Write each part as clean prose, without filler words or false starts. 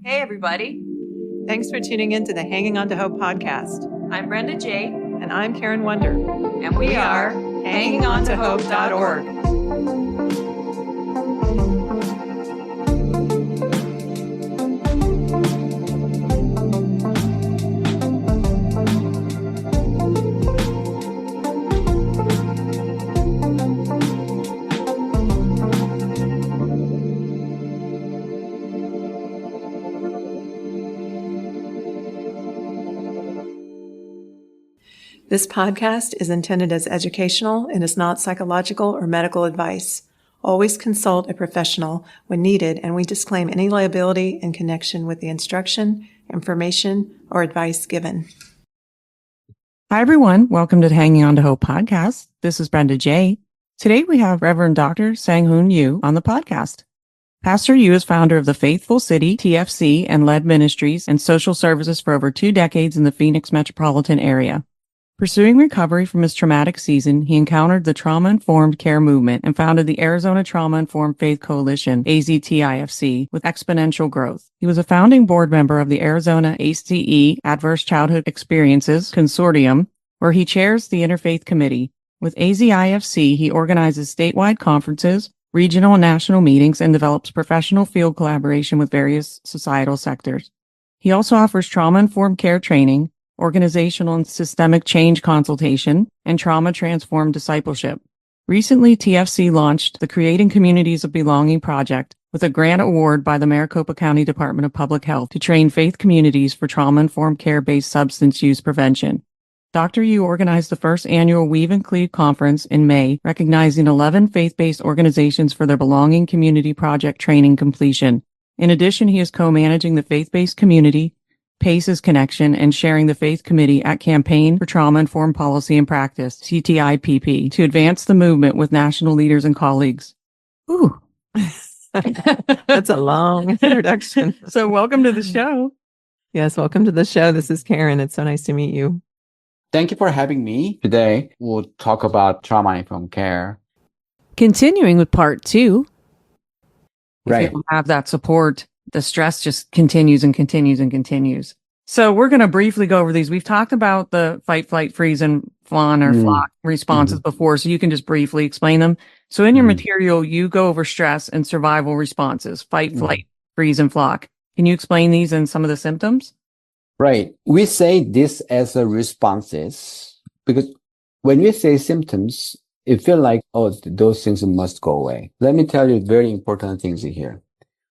Hey, everybody. Thanks for tuning in to the Hanging On to Hope podcast. I'm Brenda J. And I'm Karen Wonder. And we are HangingOnToHope.org. This podcast is intended as educational and is not psychological or medical advice. Always consult a professional when needed, and we disclaim any liability in connection with the instruction, information, or advice given. Hi, everyone. Welcome to the Hanging On to Hope podcast. This is Brenda J. Today, we have Reverend Dr. Sanghoon Yoo on the podcast. Pastor Yoo is founder of the Faithful City, TFC, and led ministries and social services for over 2 decades in the Phoenix metropolitan area. Pursuing recovery from his traumatic season, he encountered the trauma-informed care movement and founded the Arizona Trauma-Informed Faith Coalition, AZTIFC, with exponential growth. He was a founding board member of the Arizona ACE Adverse Childhood Experiences Consortium, where he chairs the Interfaith Committee. With AZIFC, he organizes statewide conferences, regional and national meetings, and develops professional field collaboration with various societal sectors. He also offers trauma-informed care training, organizational and systemic change consultation, and trauma-transformed discipleship. Recently, TFC launched the Creating Communities of Belonging project with a grant award by the Maricopa County Department of Public Health to train faith communities for trauma-informed care-based substance use prevention. Dr. Yoo organized the first annual Weave and Cleave conference in May, recognizing 11 faith-based organizations for their Belonging Community Project training completion. In addition, he is co-managing the faith-based community, PACE's connection, and sharing the faith committee at Campaign for Trauma-Informed Policy and Practice, CTIPP, to advance the movement with national leaders and colleagues. Ooh. That's a long introduction. So welcome to the show. Yes, welcome to the show. This is Karen. It's so nice to meet you. Thank you for having me. Today, we'll talk about trauma-informed care. Continuing with part 2. Right. If you don't have that support, the stress just continues and continues and continues. So we're going to briefly go over these. We've talked about the fight, flight, freeze, and fawn or flock responses before, so you can just briefly explain them. So in your material, you go over stress and survival responses, fight, flight, freeze, and flock. Can you explain these and some of the symptoms? Right. We say this as a responses because when we say symptoms, it feels like, oh, those things must go away. Let me tell you very important things here.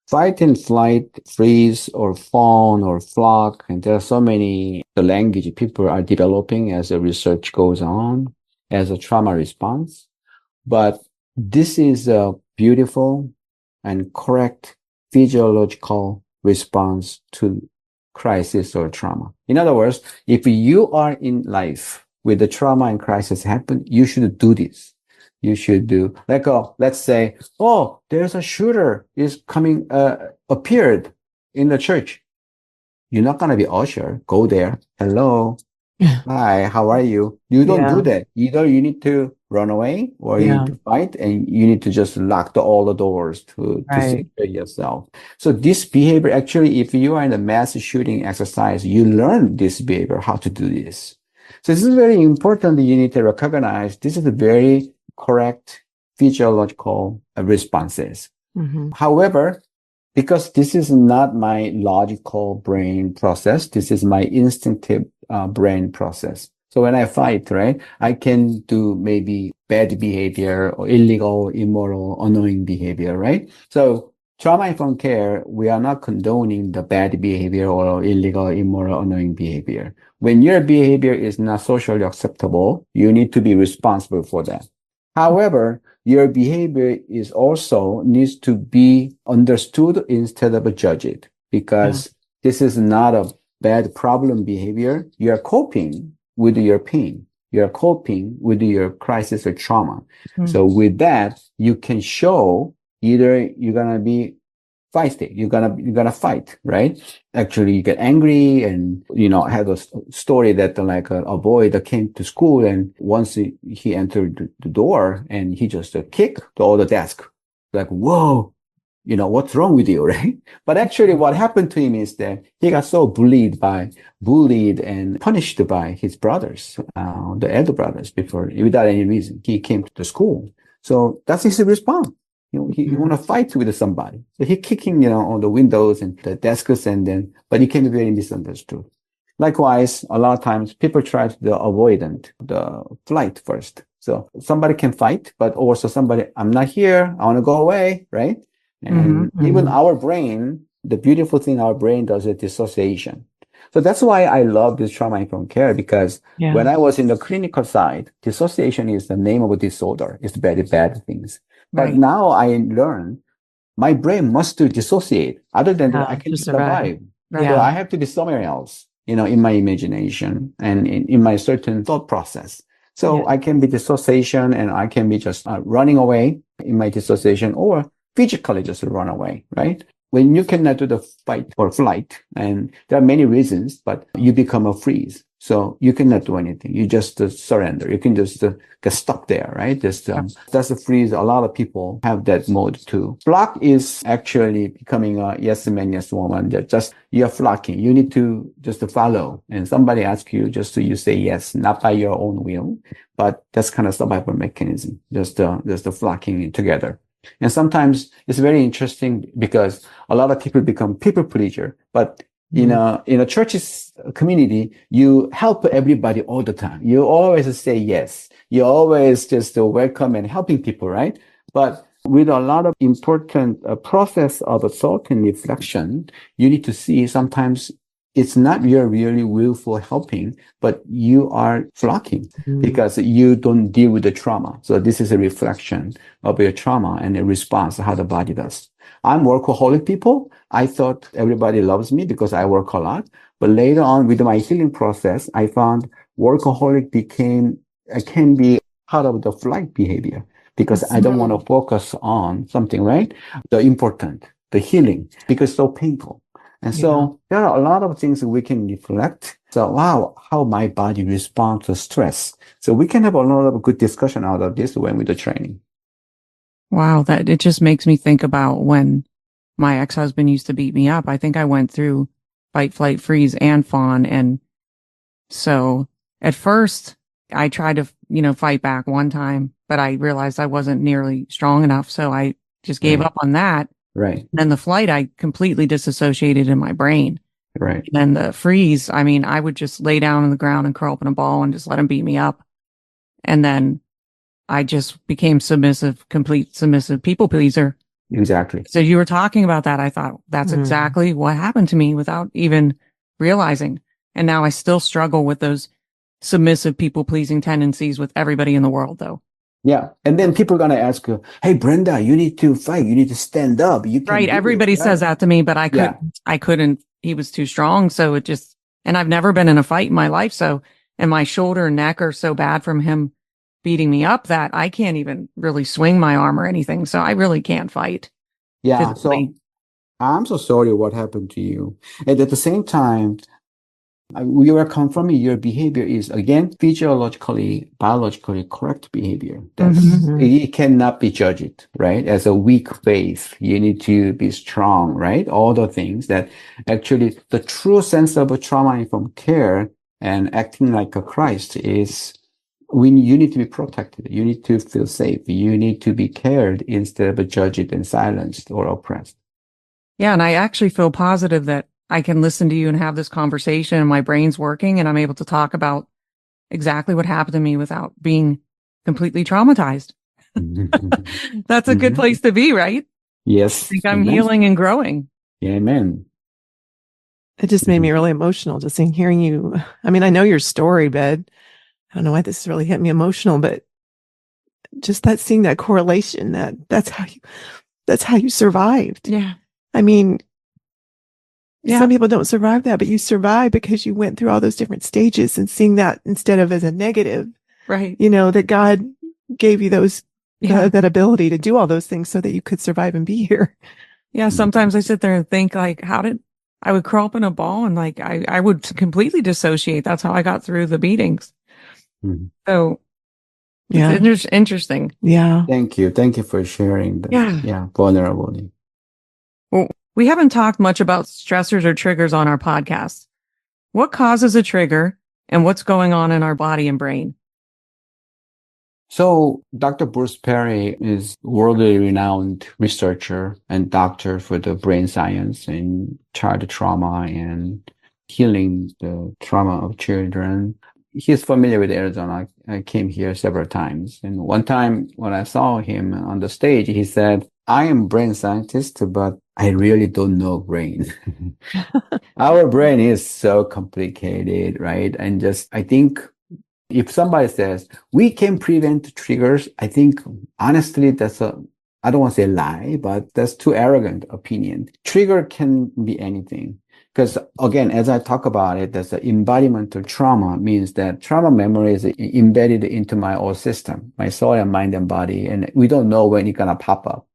Fight and flight, freeze, or fawn, or flock, and there are so many the language people are developing as the research goes on as a trauma response. But this is a beautiful and correct physiological response to crisis or trauma. In other words, if you are in life with the trauma and crisis happen, you should do this. You should do, like, let's say, oh, there's a shooter is coming, appeared in the church. You're not going to be usher. Go there. Hello. Hi, how are you? You don't do that. Either you need to run away or you need to fight, and you need to just lock all the doors to secure yourself. So this behavior, actually, if you are in a mass shooting exercise, you learn this behavior, how to do this. So this is very important that you need to recognize this is a very correct physiological responses. However, because this is not my logical brain process, this is my instinctive brain process. So when I fight, right, I can do maybe bad behavior or illegal, immoral, annoying behavior, right? So trauma-informed care, we are not condoning the bad behavior or illegal, immoral, annoying behavior. When your behavior is not socially acceptable, you need to be responsible for that. However, your behavior is also needs to be understood instead of judged, because this is not a bad problem behavior. You are coping with your pain. You are coping with your crisis or trauma. So with that, you can show either you're gonna be feisty, you're gonna fight, right? Actually, you get angry, and I had a story that like a boy that came to school, and once he entered the door, and he just kicked all the desk, like, whoa, what's wrong with you, right? But actually what happened to him is that he got so bullied and punished by his brothers, the elder brothers before, without any reason. He came to the school. So that's his response. He want to fight with somebody. So he kicking, on the windows and the desks but he can be very misunderstood. Likewise, a lot of times people try to avoid the flight first. So somebody can fight, but also somebody, I'm not here. I want to go away, right? And even our brain, the beautiful thing our brain does is dissociation. So that's why I love this trauma-informed care, because when I was in the clinical side, dissociation is the name of a disorder. It's very bad things. But now I learn my brain must dissociate. Other than that, I can't survive. Right. So I have to be somewhere else, in my imagination and in my certain thought process. So I can be dissociation and I can be just running away in my dissociation or physically just run away, right? When you cannot do the fight or flight, and there are many reasons, but you become a freeze. So you cannot do anything. You just surrender. You can just get stuck there, right? That's a freeze. A lot of people have that mode too. Flock is actually becoming a yes man, yes woman. You're flocking. You need to just follow. And somebody asks you you say yes, not by your own will, but that's kind of survival mechanism. Just the flocking together. And sometimes it's very interesting because a lot of people become people pleaser, but in a church's community, you help everybody all the time. You always say yes. You always just welcome and helping people, right? But with a lot of important process of thought and reflection, you need to see sometimes it's not your really willful helping, but you are flocking because you don't deal with the trauma. So this is a reflection of your trauma and a response to how the body does. I'm workaholic people. I thought everybody loves me because I work a lot. But later on with my healing process, I found workaholic can be part of the flight behavior because I don't want to focus on something, right? The important, the healing, because it's so painful. And so there are a lot of things that we can reflect. So, wow, how my body responds to stress. So we can have a lot of good discussion out of this when with the training. Wow, that it just makes me think about when my ex-husband used to beat me up. I think I went through fight, flight, freeze, and fawn. And so at first I tried to, fight back one time, but I realized I wasn't nearly strong enough. So I just gave up on that. Right. And then the flight, I completely disassociated in my brain. Right. And then the freeze, I would just lay down on the ground and curl up in a ball and just let him beat me up. And then I just became complete submissive people pleaser. Exactly. So you were talking about that. I thought that's exactly what happened to me without even realizing. And now I still struggle with those submissive people pleasing tendencies with everybody in the world, though. Yeah. And then people are going to ask you, hey, Brenda, you need to fight. You need to stand up. You can Right. Everybody says that to me, but I couldn't. He was too strong. So and I've never been in a fight in my life. So, and my shoulder and neck are so bad from him beating me up that I can't even really swing my arm or anything. So I really can't fight. Yeah. Physically. So I'm so sorry what happened to you. And at the same time, we were confirming your behavior is, again, physiologically, biologically correct behavior. It cannot be judged, right? As a weak faith, you need to be strong, right? All the things that actually the true sense of a trauma-informed care and acting like a Christ is when you need to be protected. You need to feel safe. You need to be cared instead of judged and silenced or oppressed. Yeah. And I actually feel positive that I can listen to you and have this conversation and my brain's working and I'm able to talk about exactly what happened to me without being completely traumatized. That's a good place to be, right? Yes. I think I'm healing and growing. Amen. It just made me really emotional just in hearing you. I mean, I know your story, but I don't know why this really hit me emotional, but just seeing that correlation, that's how you survived. Yeah. I mean, some people don't survive that, but you survived because you went through all those different stages and seeing that instead of as a negative, right? That God gave you that ability to do all those things so that you could survive and be here. Yeah. Sometimes I sit there and think I would crawl up in a ball and I would completely dissociate. That's how I got through the beatings. So it's interesting. Yeah. Thank you. Thank you for sharing that. Yeah. Vulnerability. Well, we haven't talked much about stressors or triggers on our podcast. What causes a trigger and what's going on in our body and brain? So Dr. Bruce Perry is worldly renowned researcher and doctor for the brain science and child trauma and healing the trauma of children. He's familiar with Arizona. I came here several times. And one time when I saw him on the stage, he said, I am brain scientist, but I really don't know brain. Our brain is so complicated, right? And just, I think if somebody says we can prevent triggers, I think honestly, I don't want to say lie, but that's too arrogant opinion. Trigger can be anything. Because again, as I talk about it, that's the embodiment of trauma means that trauma memory is embedded into my whole system, my soul and mind and body. And we don't know when it's going to pop up.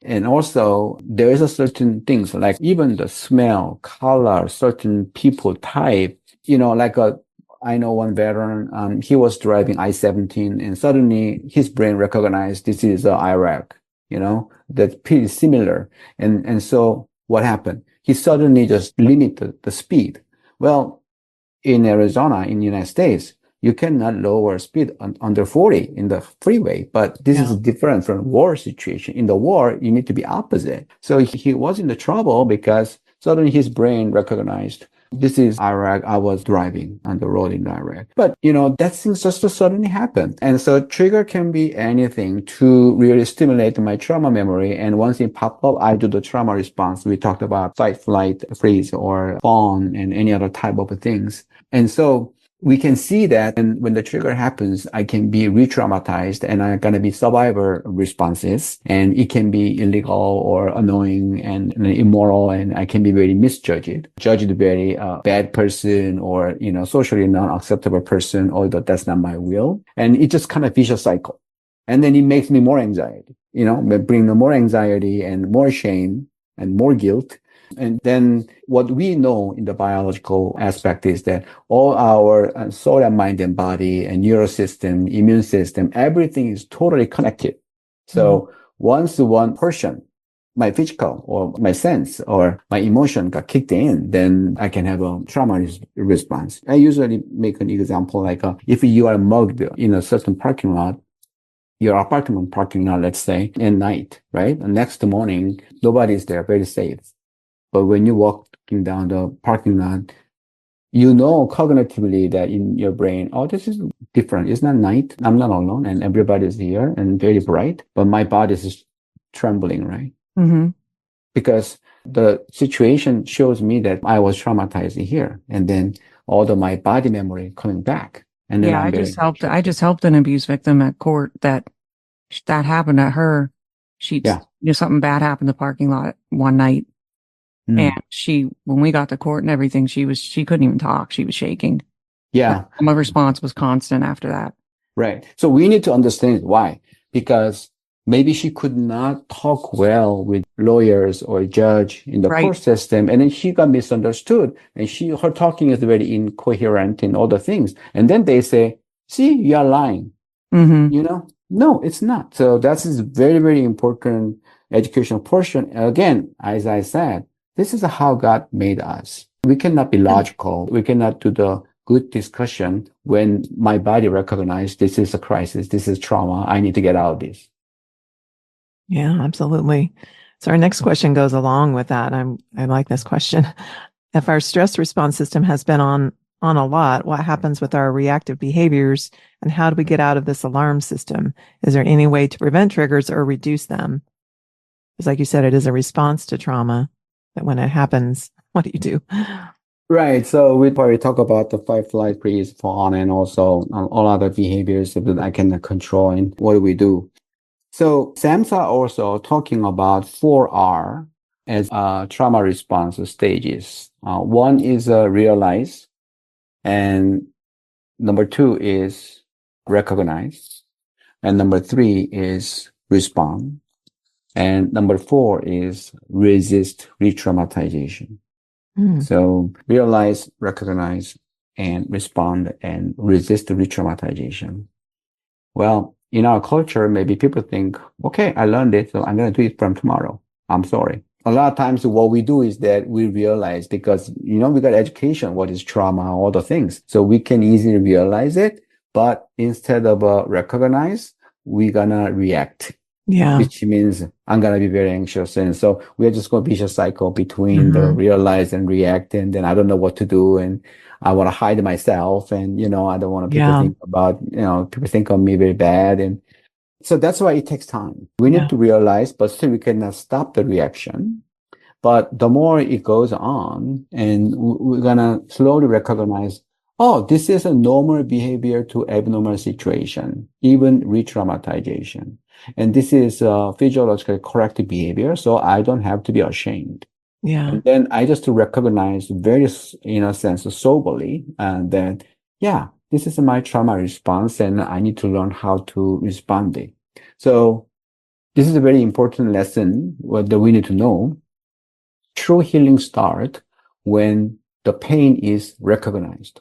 And also there is a certain things like even the smell, color, certain people type, I know one veteran, he was driving I-17 and suddenly his brain recognized this is Iraq, that's pretty similar. And so what happened? He suddenly just limited the speed. Well, in Arizona, in the United States, you cannot lower speed under 40 in the freeway, but this is different from war situation. In the war, you need to be opposite. So he was in the trouble because suddenly his brain recognized this is Iraq. I was driving on the road in Iraq. But, that things just suddenly happen. And so trigger can be anything to really stimulate my trauma memory. And once it pop up, I do the trauma response. We talked about fight, flight, freeze, or fawn, and any other type of things. And so we can see that, and when the trigger happens, I can be re-traumatized and I'm going to be survivor responses, and it can be illegal or annoying and immoral, and I can be very misjudged, judged very bad person or, socially non-acceptable person, although that's not my will. And it just kind of vicious cycle. And then it makes me more anxiety, bring more anxiety and more shame and more guilt. And then what we know in the biological aspect is that all our soul and mind and body and neural system, immune system, everything is totally connected. So once one portion, my physical or my sense or my emotion got kicked in, then I can have a trauma response. I usually make an example like if you are mugged in a certain parking lot, your apartment parking lot, let's say, at night, right? And next morning, nobody's there, very safe. But when you're walking down the parking lot, cognitively that in your brain, oh, this is different. It's not night. I'm not alone and everybody's here and very bright, but my body is trembling, right? Mm-hmm. Because the situation shows me that I was traumatized here. And then all of my body memory coming back. And then I just helped an abuse victim at court that happened to her. Something bad happened in the parking lot one night. And when we got to court and everything, she couldn't even talk. She was shaking. Yeah. My response was constant after that. Right. So we need to understand why, because maybe she could not talk well with lawyers or judge in the court system. And then she got misunderstood and her talking is very incoherent in all the things. And then they say, see, you are lying. Mm-hmm. No, it's not. So that's a very, very important educational portion. Again, as I said, this is how God made us. We cannot be logical. We cannot do the good discussion when my body recognizes this is a crisis, this is trauma. I need to get out of this. Yeah, absolutely. So our next question goes along with that. I like this question. If our stress response system has been on a lot, what happens with our reactive behaviors and how do we get out of this alarm system? Is there any way to prevent triggers or reduce them? Because like you said, it is a response to trauma. That when it happens, what do you do? Right. So we probably talk about the fight, flight, freeze, fawn, and also all other behaviors that I can control. And what do we do? So SAMs are also talking about 4R as trauma response stages. One is realize, and number 2 is recognize, and number 3 is respond. And number 4 is resist re-traumatization. So realize, recognize, and respond and resist re-traumatization. Well, in our culture, maybe people think, okay, I learned it, so I'm going to do it from tomorrow. I'm sorry. a lot of times what we do is that we realize because, we got education, what is trauma, all the things. So we can easily realize it, but instead of recognize, we're gonna react. Yeah. Which means I'm gonna be very anxious. And so we're just gonna be a cycle between the realize and react. And then I don't know what to do. And I want to hide myself. And, I don't want people think about, people think of me very bad. And so that's why it takes time. We need to realize, but still we cannot stop the reaction. But the more it goes on, and we're gonna slowly recognize, oh, this is a normal behavior to abnormal situation, even re-traumatization. And this is a physiologically correct behavior, so I don't have to be ashamed. Yeah. And then I just to recognize very, in a sense, soberly, that, this is my trauma response, and I need to learn how to respond it. So this is a very important lesson that we need to know. True healing starts when the pain is recognized,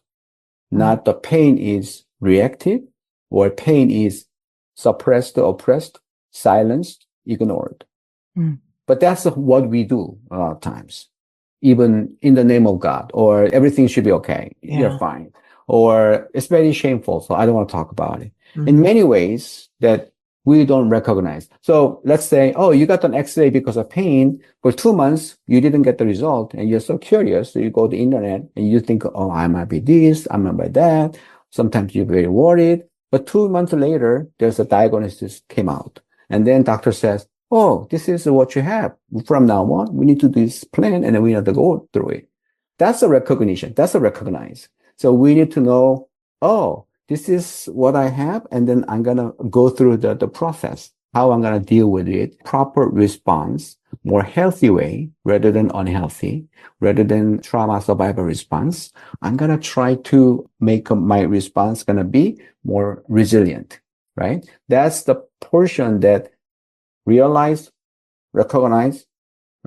not the pain is reactive or pain is suppressed, oppressed, silenced, ignored. But that's what we do a lot of times, even in the name of God, or everything should be okay. You're fine. Or it's very shameful, so I don't want to talk about it. In many ways that we don't recognize. So let's say, oh, you got an X-ray because of pain. For 2 months, you didn't get the result, and you're so curious. So you go to the internet and you think, oh, I might be this, I might be that. Sometimes you're very worried. But 2 months later, there's a diagnosis came out. And then doctor says, oh, this is what you have. From now on, we need to do this plan, and then we have to go through it. That's a recognition. That's a recognize. So we need to know, oh, this is what I have, and then I'm going to go through the process, how I'm going to deal with it, proper response, more healthy way rather than unhealthy, rather than trauma survival response. I'm going to try to make my response going to be more resilient, right? That's the portion that realize, recognize,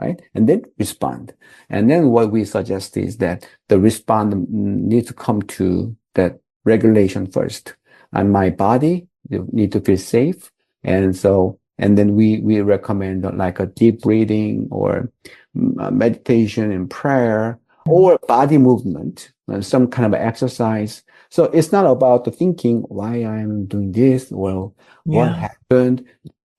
right? And then respond. And then what we suggest is that the respond needs to come to that regulation first. And my body need to feel safe. And so, and then we recommend like a deep breathing or meditation and prayer or body movement, some kind of exercise. So it's not about the thinking why I'm doing this, well, what happened.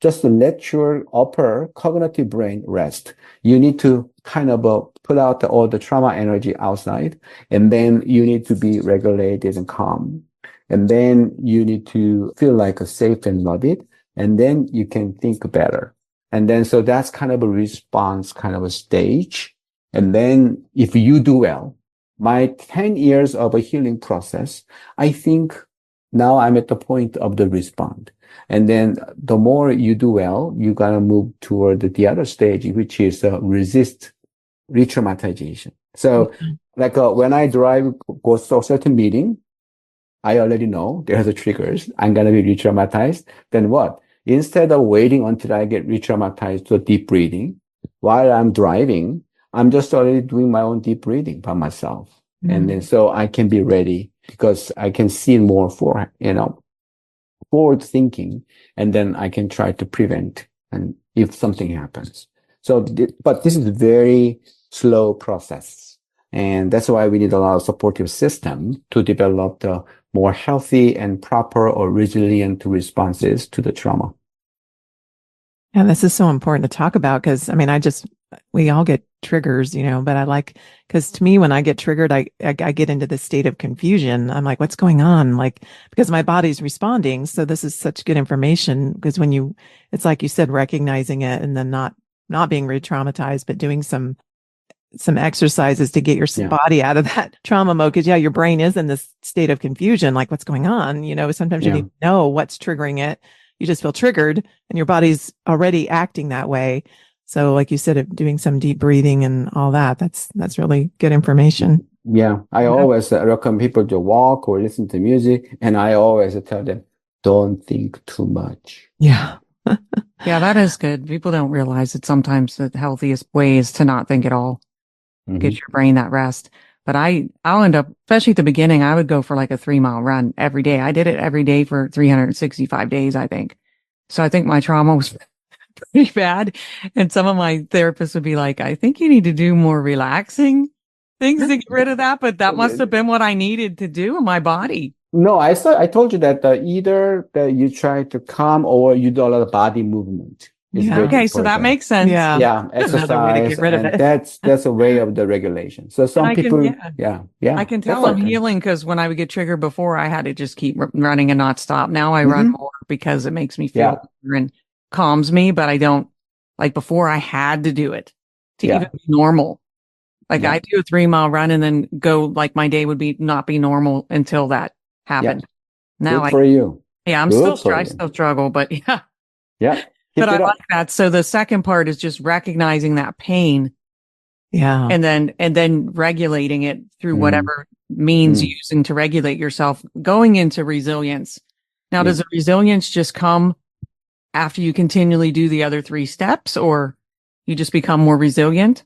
Just to let your upper cognitive brain rest. You need to kind of put out all the trauma energy outside, and then you need to be regulated and calm. And then you need to feel like a safe and loved, and then you can think better. And then, so that's kind of a response, kind of a stage. And then if you do well, my 10 years of a healing process, I think now I'm at the point of the respond. And then the more you do well, you gotta move toward the other stage, which is resist re-traumatization. So like when I go to a certain meeting, I already know there's the triggers. I'm gonna be re-traumatized. Then what? Instead of waiting until I get re-traumatized to a deep breathing, while I'm driving, I'm just already doing my own deep breathing by myself. And then so I can be ready because I can see more forward thinking, and then I can try to prevent and if something happens. So, but this is a very slow process. And that's why we need a lot of supportive system to develop the more healthy and proper or resilient responses to the trauma. Yeah, this is so important to talk about because, I mean, we all get triggers, but I like, because to me, when I get triggered, I get into this state of confusion. I'm like, what's going on? Like, because my body's responding. So this is such good information because it's like you said, recognizing it and then not being re-traumatized, but doing some exercises to get your body out of that trauma mode. Cause your brain is in this state of confusion. Like what's going on? Sometimes you need to know what's triggering it. You just feel triggered and your body's already acting that way. So like you said, doing some deep breathing and all that, that's really good information. Yeah. I always recommend people to walk or listen to music. And I always tell them, don't think too much. Yeah. Yeah, that is good. People don't realize that sometimes the healthiest way is to not think at all. Get your brain that rest. But I'll end up, especially at the beginning, I would go for like a 3-mile run every day. I did it every day for 365 days, I think. So I think my trauma was pretty bad. And some of my therapists would be like, I think you need to do more relaxing things to get rid of that. But that must have been what I needed to do in my body. No, I told you that either that you try to calm or you do a lot of body movement. It's Yeah. very Okay, so that important. makes sense. Yeah. Yeah, Another way to exercise, get rid of and it. that's a way of the regulation. So some I can- people, yeah. yeah, I can tell I'm healing because when I would get triggered before, I had to just keep running and not stop. Now I run more because it makes me feel better and calms me, but I don't, like before I had to do it to even be normal. Like I do a 3-mile run and then go, like my day would not be normal until that happened. Now Good for you. I'm Good still, for I you. still struggle, but yeah. Yeah. But I Keep it up. like that. So the second part is just recognizing that pain. Yeah. And then regulating it through whatever means using to regulate yourself, going into resilience. Now, does the resilience just come after you continually do the other 3 steps, or you just become more resilient?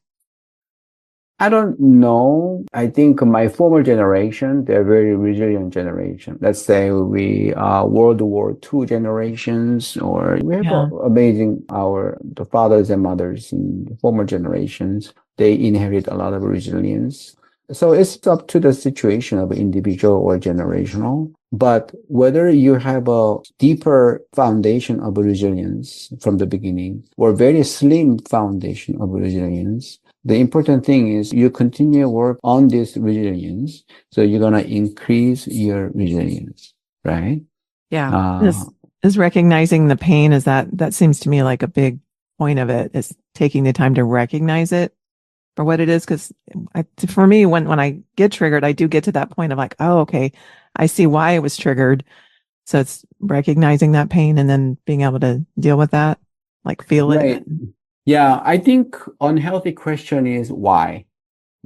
I don't know. I think my former generation, they're very resilient generation. Let's say we are World War II generations, or we have amazing the fathers and mothers in the former generations. They inherit a lot of resilience. So it's up to the situation of individual or generational. But whether you have a deeper foundation of resilience from the beginning or very slim foundation of resilience, the important thing is you continue work on this resilience. So you're going to increase your resilience, right? Yeah. Is recognizing the pain, that seems to me like a big point of it, is taking the time to recognize it for what it is. Because for me, when I get triggered, I do get to that point of like, oh, okay, I see why I was triggered. So it's recognizing that pain and then being able to deal with that, like feel it. Yeah, I think unhealthy question is why.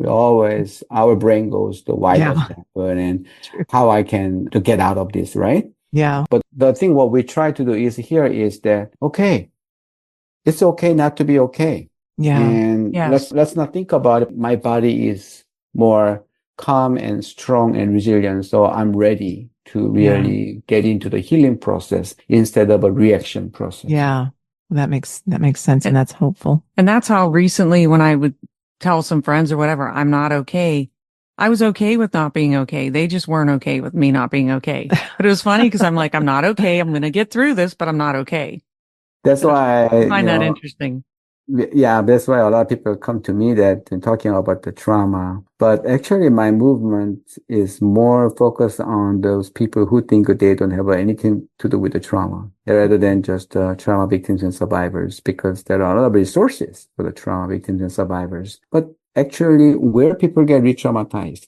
Our brain goes to why does that happen and how I can to get out of this, right? Yeah. But the thing what we try to do is that, okay, it's okay not to be okay. Yeah. And let's not think about it. My body is more calm and strong and resilient. So I'm ready to really get into the healing process instead of a reaction process. Yeah. That makes sense. And that's hopeful. And that's how recently when I would tell some friends or whatever, I'm not okay. I was okay with not being okay. They just weren't okay with me not being okay. But it was funny because I'm like, I'm not okay. I'm going to get through this, but I'm not okay. That's why I find that interesting. Yeah, that's why a lot of people come to me that talking about the trauma. But actually, my movement is more focused on those people who think they don't have anything to do with the trauma, rather than just trauma victims and survivors, because there are a lot of resources for the trauma victims and survivors. But actually, where people get re-traumatized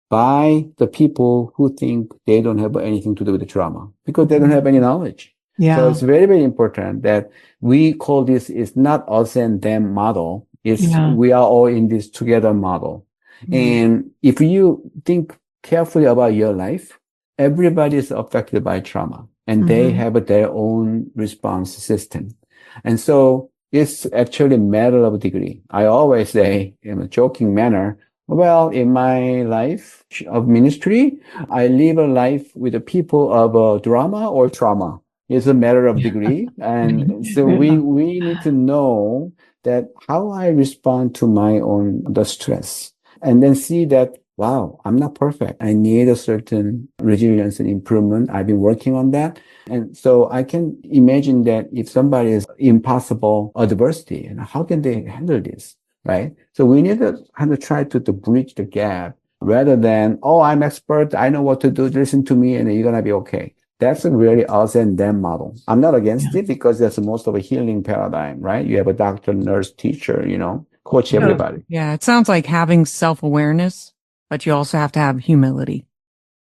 by the people who think they don't have anything to do with the trauma because they don't have any knowledge. Yeah. So it's very, very important that we call this is not us and them model. We are all in this together model. And if you think carefully about your life, everybody is affected by trauma and they have their own response system. And so it's actually a matter of degree. I always say in a joking manner, well, in my life of ministry, I live a life with the people of drama or trauma. It's a matter of degree. And so we need to know that how I respond to my own, the stress, and then see that, wow, I'm not perfect. I need a certain resilience and improvement. I've been working on that. And so I can imagine that if somebody is impossible adversity, and how can they handle this, right? So we need to kind of try to bridge the gap rather than, oh, I'm expert. I know what to do. Listen to me and you're going to be okay. That's a really us and them model. I'm not against it because that's most of a healing paradigm, right? You have a doctor, nurse, teacher, coach everybody. Yeah. It sounds like having self-awareness, but you also have to have humility.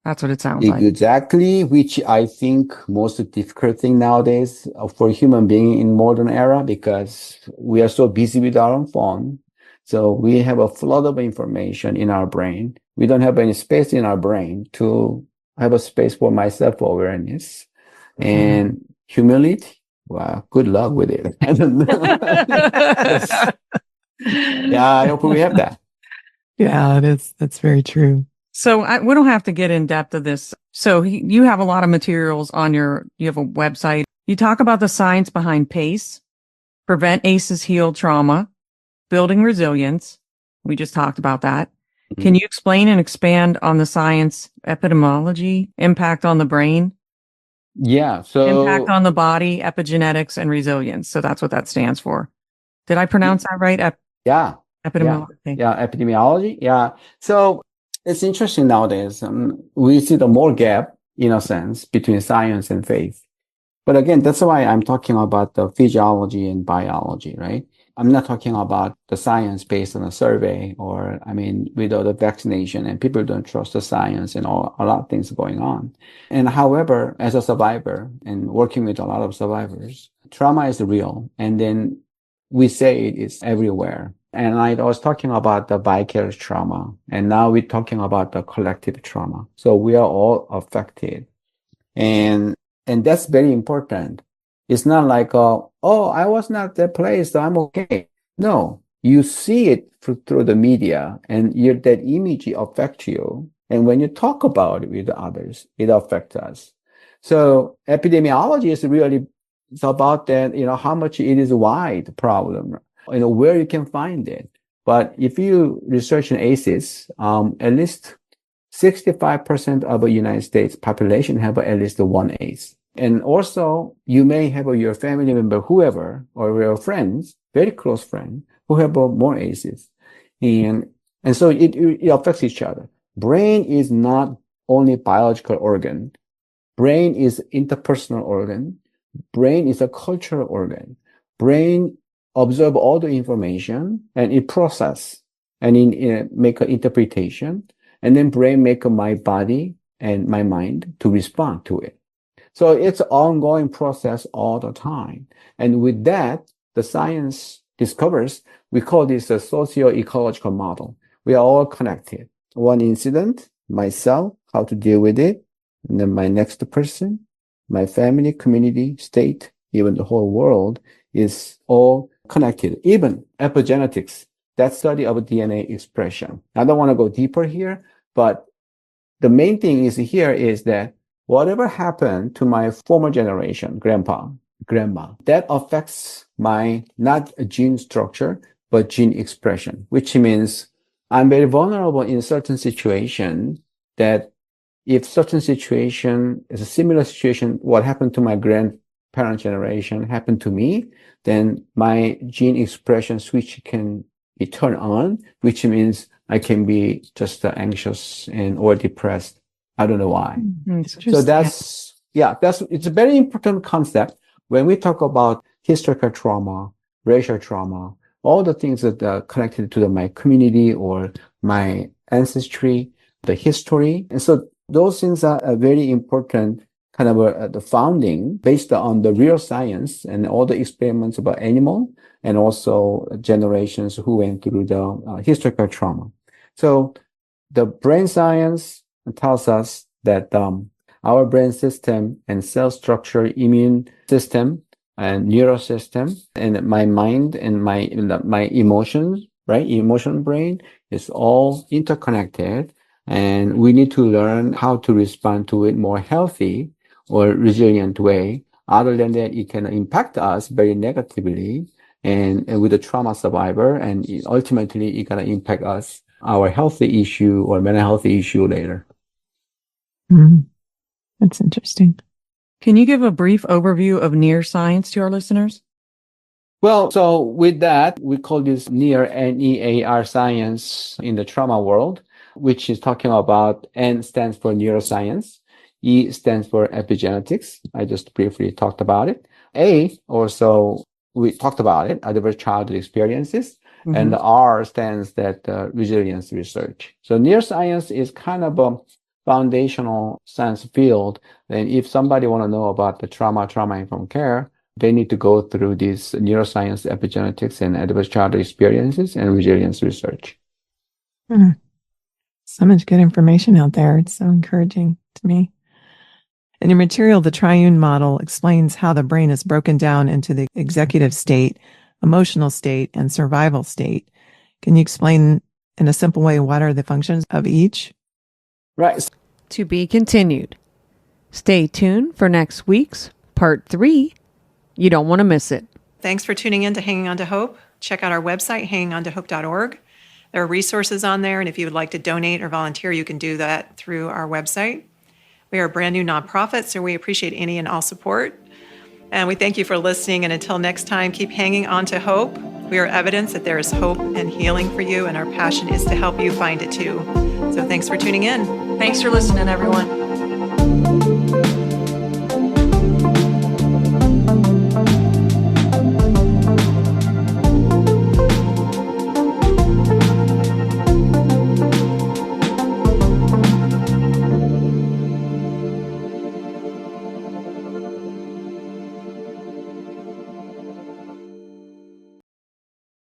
That's what it sounds like. Exactly, which I think most difficult thing nowadays for human being in modern era, because we are so busy with our own phone. So we have a flood of information in our brain. We don't have any space in our brain to have a space for my self-awareness and humility. Wow, good luck with it. I don't know. Yeah, I hope we have that. Yeah, that's very true. So we don't have to get in depth of this. So you have a lot of materials on you have a website. You talk about the science behind PACE. prevent ACEs, heal trauma, building resilience. We just talked about that. Mhm. Can you explain and expand on the science, epidemiology, impact on the brain, Yeah. impact So on the body, epigenetics, and resilience? So that's what that stands for. Did I pronounce that right? yeah, yeah, Epidemiology. yeah, epidemiology. Yeah. So it's interesting nowadays. We see the more gap, in a sense, between science and faith. But again, that's why I'm talking about the physiology and biology, right? I'm not talking about the science based on a survey or, I mean, without the vaccination and people don't trust the science and a lot of things going on. And however, as a survivor and working with a lot of survivors, trauma is real. And then we say it is everywhere. And I was talking about the vicarious trauma, and now we're talking about the collective trauma. So we are all affected. And that's very important. It's not like, oh, I was not that place, so I'm okay. No, you see it through the media, and that image affects you. And when you talk about it with others, it affects us. So epidemiology is really, it's about that, how much it is a wide problem, where you can find it. But if you research in ACEs, at least 65% of the United States population have at least one ACE. And also, you may have your family member, whoever, or your friends, very close friend, who have more ACEs. And so it affects each other. Brain is not only biological organ. Brain is interpersonal organ. Brain is a cultural organ. Brain absorb all the information and it process and make an interpretation. And then brain make my body and my mind to respond to it. So it's an ongoing process all the time. And with that, the science discovers, we call this a socio-ecological model. We are all connected. One incident, myself, how to deal with it, and then my next person, my family, community, state, even the whole world is all connected. Even epigenetics, that study of DNA expression. I don't want to go deeper here, but the main thing here is that whatever happened to my former generation, grandpa, grandma, that affects my not gene structure, but gene expression, which means I'm very vulnerable in certain situation that if certain situation is a similar situation, what happened to my grandparent generation happened to me, then my gene expression switch can be turned on, which means I can be just anxious or depressed. I don't know why. So it's a very important concept when we talk about historical trauma, racial trauma, all the things that are connected to my community or my ancestry, the history. And so those things are a very important kind of the founding based on the real science and all the experiments about animal and also generations who went through the historical trauma. So the brain science tells us that our brain system and cell structure, immune system and neural system and my mind and my emotions, right? Emotional brain is all interconnected. And we need to learn how to respond to it more healthy or resilient way. Other than that, it can impact us very negatively and with a trauma survivor. And ultimately, it can impact us, our healthy issue or mental health issue later. That's interesting. Can you give a brief overview of NEAR science to our listeners? Well, so with that, we call this NEAR, N-E-A-R science in the trauma world, which is talking about N stands for neuroscience. E stands for epigenetics. I just briefly talked about it. A also, we talked about it, adverse childhood experiences. Mm-hmm. And the R stands that resilience research. So neuroscience is kind of a foundational science field. And if somebody want to know about the trauma-informed care, they need to go through this neuroscience, epigenetics, and adverse childhood experiences and resilience research. So much good information out there. It's so encouraging to me. In your material, the triune model explains how the brain is broken down into the executive state, emotional state, and survival state. Can you explain in a simple way what are the functions of each? Right. To be continued. Stay tuned for next week's part 3. You don't want to miss it. Thanks for tuning in to Hanging On to Hope. Check out our website, hangingontohope.org. There are resources on there, and if you would like to donate or volunteer, you can do that through our website. We are a brand new nonprofit, so we appreciate any and all support. And we thank you for listening, and until next time, keep hanging on to hope. We are evidence that there is hope and healing for you, and our passion is to help you find it too. So thanks for tuning in. Thanks for listening, everyone.